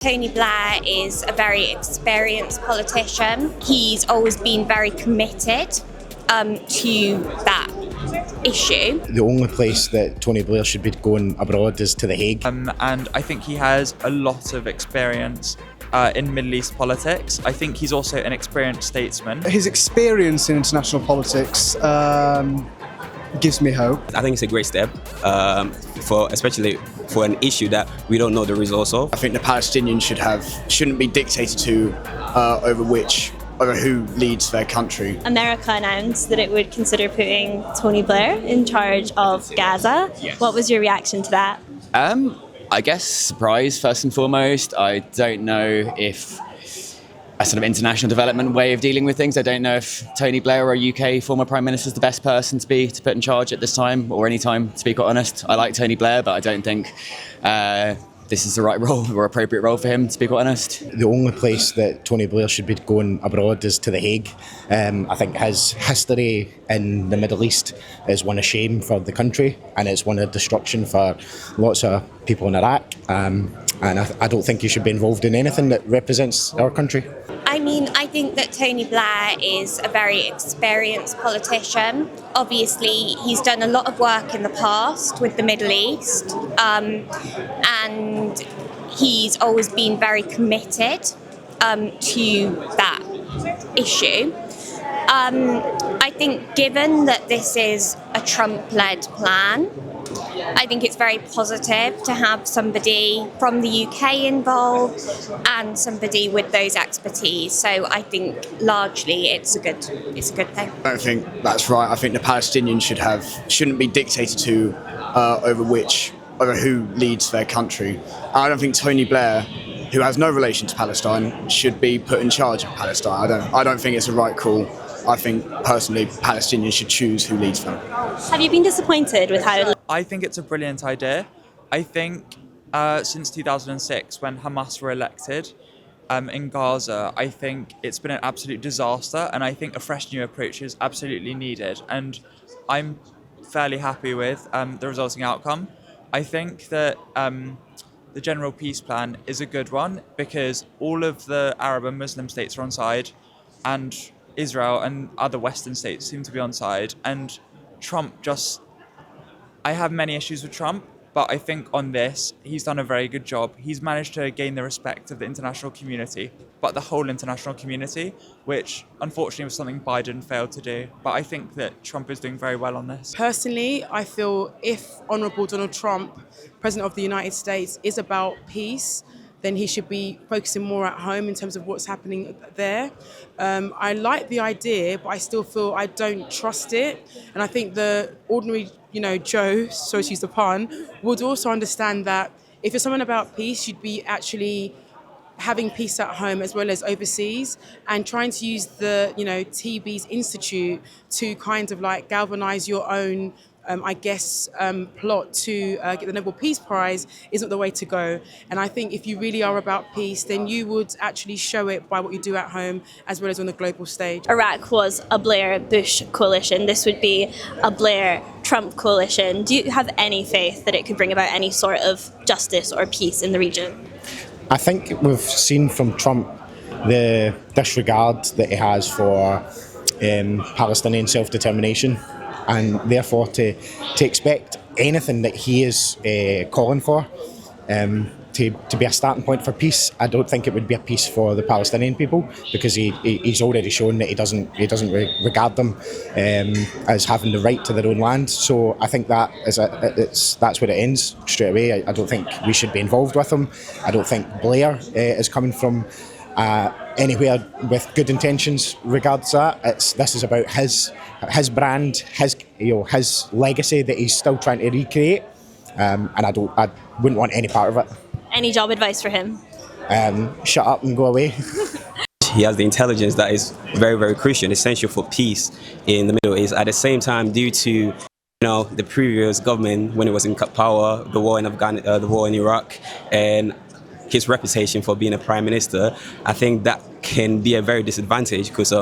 Tony Blair is a very experienced politician. He's always been very committed to that issue. The only place that Tony Blair should be going abroad is to The Hague. And I think he has a lot of experience in Middle East politics. I think he's also an experienced statesman. His experience in international politics gives me hope. I think it's a great step, especially for an issue that we don't know the results of. I think the Palestinians shouldn't be dictated to over who leads their country. America announced that it would consider putting Tony Blair in charge of Gaza. Yes. What was your reaction to that? I guess surprise first and foremost. I don't know if a sort of international development way of dealing with things. I don't know if Tony Blair or a UK former Prime Minister is the best person to put in charge at this time or any time, to be quite honest. I like Tony Blair, but I don't think this is the right role or appropriate role for him, to be quite honest. The only place that Tony Blair should be going abroad is to The Hague. I think his history in the Middle East is one of shame for the country, and it's one of destruction for lots of people in Iraq. And I don't think he should be involved in anything that represents our country. I think that Tony Blair is a very experienced politician. Obviously, he's done a lot of work in the past with the Middle East, and he's always been very committed to that issue. I think given that this is a Trump-led plan, I think it's very positive to have somebody from the UK involved and somebody with those expertise. So I think largely it's a good thing. I don't think that's right. I think the Palestinians shouldn't be dictated to over who leads their country. I don't think Tony Blair, who has no relation to Palestine, should be put in charge of Palestine. I don't think it's a right call. I think personally Palestinians should choose who leads them. Have you been disappointed with how? I think it's a brilliant idea. I think since 2006, when Hamas were elected in Gaza, I think it's been an absolute disaster, and I think a fresh new approach is absolutely needed. And I'm fairly happy with the resulting outcome. I think that the general peace plan is a good one because all of the Arab and Muslim states are on side, and Israel and other Western states seem to be on side. And Trump I have many issues with Trump, but I think on this, he's done a very good job. He's managed to gain the respect of the international community, but the whole international community, which unfortunately was something Biden failed to do. But I think that Trump is doing very well on this. Personally, I feel if Honourable Donald Trump, President of the United States, is about peace, then he should be focusing more at home in terms of what's happening there. I like the idea, but I still feel I don't trust it. And I think the ordinary, Joe, so to use the pun, would also understand that if you're someone about peace, you'd be actually having peace at home as well as overseas, and trying to use the, TB's Institute to kind of like galvanise your own plot to get the Nobel Peace Prize isn't the way to go. And I think if you really are about peace, then you would actually show it by what you do at home as well as on the global stage. Iraq was a Blair-Bush coalition. This would be a Blair-Trump coalition. Do you have any faith that it could bring about any sort of justice or peace in the region? I think we've seen from Trump the disregard that he has for Palestinian self-determination, and therefore to expect anything that he is calling for to be a starting point for peace, I don't think it would be a peace for the Palestinian people, because he's already shown that he doesn't regard them as having the right to their own land. So I think that's where it ends straight away. I don't think we should be involved with him. I don't think Blair is coming from anywhere with good intentions regards that. This is about his brand, his legacy that he's still trying to recreate, and I wouldn't want any part of it. Any job advice for him? Shut up and go away. He has the intelligence that is very, very crucial and essential for peace in the Middle East. At the same time, due to the previous government when it was in power, the war in Afghanistan, the war in Iraq, and his reputation for being a prime minister, I think that can be a very disadvantage because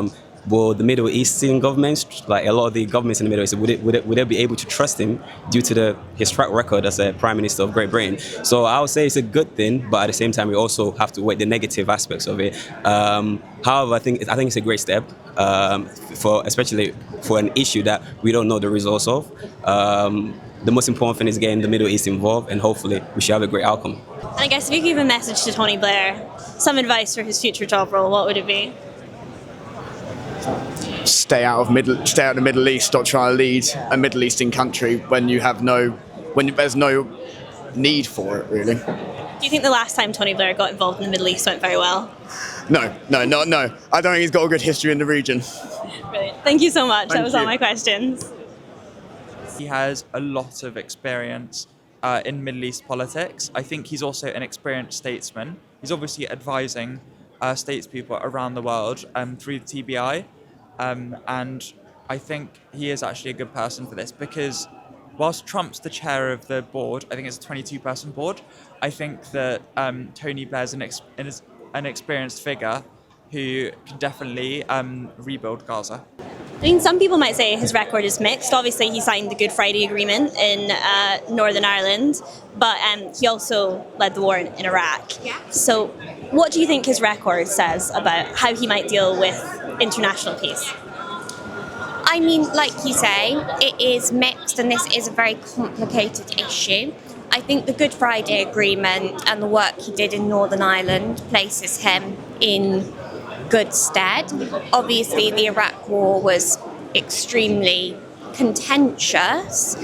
will the Middle Eastern governments, like a lot of the governments in the Middle East, would they be able to trust him due to his track record as a Prime Minister of Great Britain? So I would say it's a good thing, but at the same time, we also have to weigh the negative aspects of it. However, I think it's a great step, especially for an issue that we don't know the results of. The most important thing is getting the Middle East involved, and hopefully we should have a great outcome. And I guess if you could give a message to Tony Blair, some advice for his future job role, what would it be? Stay out of the Middle East. Stop trying to lead a Middle Eastern country when there's no need for it, really. Do you think the last time Tony Blair got involved in the Middle East went very well? No. I don't think he's got a good history in the region. Brilliant. Thank you so much. That was all you. my questions. He has a lot of experience in Middle East politics. I think he's also an experienced statesman. He's obviously advising statespeople around the world through the TBI. And I think he is actually a good person for this, because whilst Trump's the chair of the board, I think it's a 22-person board, I think that Tony Blair's an experienced figure who can definitely rebuild Gaza. I mean, some people might say his record is mixed. Obviously, he signed the Good Friday Agreement in Northern Ireland, but he also led the war in Iraq. So what do you think his record says about how he might deal with international peace? I mean, like you say, it is mixed, and this is a very complicated issue. I think the Good Friday Agreement and the work he did in Northern Ireland places him in good stead. Obviously, the Iraq War was extremely contentious,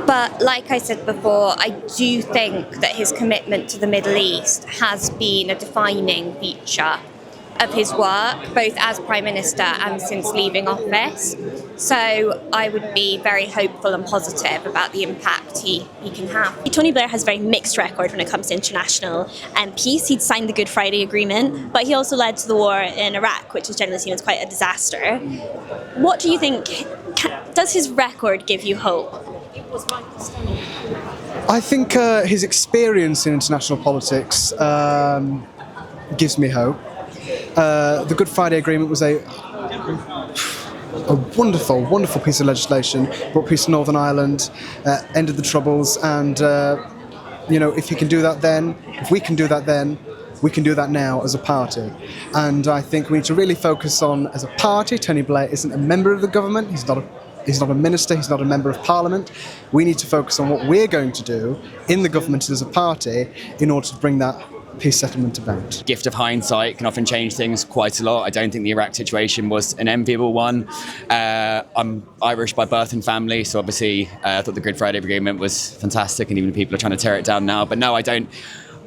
but like I said before, I do think that his commitment to the Middle East has been a defining feature of his work, both as Prime Minister and since leaving office. So I would be very hopeful and positive about the impact he can have. Tony Blair has a very mixed record when it comes to international peace. He'd signed the Good Friday Agreement, but he also led to the war in Iraq, which is generally seen as quite a disaster. What do you think? Does his record give you hope? I think his experience in international politics gives me hope. The Good Friday Agreement was a wonderful, wonderful piece of legislation, brought peace to Northern Ireland, ended the Troubles, and if he can do that then, if we can do that then, we can do that now as a party. And I think we need to really focus on, as a party, Tony Blair isn't a member of the government, he's not a minister, he's not a member of parliament. We need to focus on what we're going to do in the government as a party in order to bring that peace settlement about. Gift of hindsight can often change things quite a lot. I don't think the Iraq situation was an enviable one. I'm Irish by birth and family, so obviously I thought the Good Friday Agreement was fantastic, and even people are trying to tear it down now. But no, I don't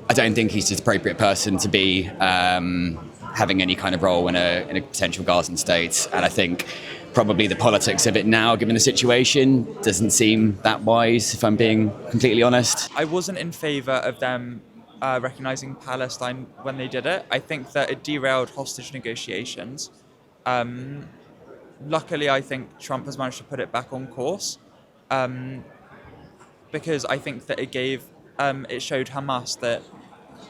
think he's the appropriate person to be having any kind of role in a potential Gazan state. And I think probably the politics of it now, given the situation, doesn't seem that wise, if I'm being completely honest. I wasn't in favour of them recognising Palestine when they did it. I think that it derailed hostage negotiations. Luckily, I think Trump has managed to put it back on course, because I think that it showed Hamas that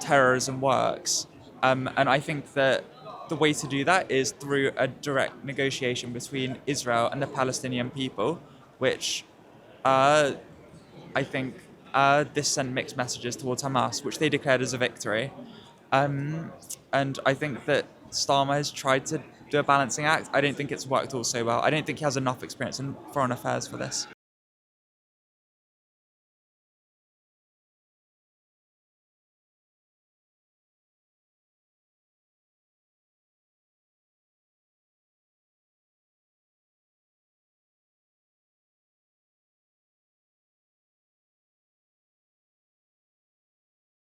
terrorism works, and I think that the way to do that is through a direct negotiation between Israel and the Palestinian people, which I think this sent mixed messages towards Hamas, which they declared as a victory. And I think that Starmer has tried to do a balancing act. I don't think it's worked all so well. I don't think he has enough experience in foreign affairs for this.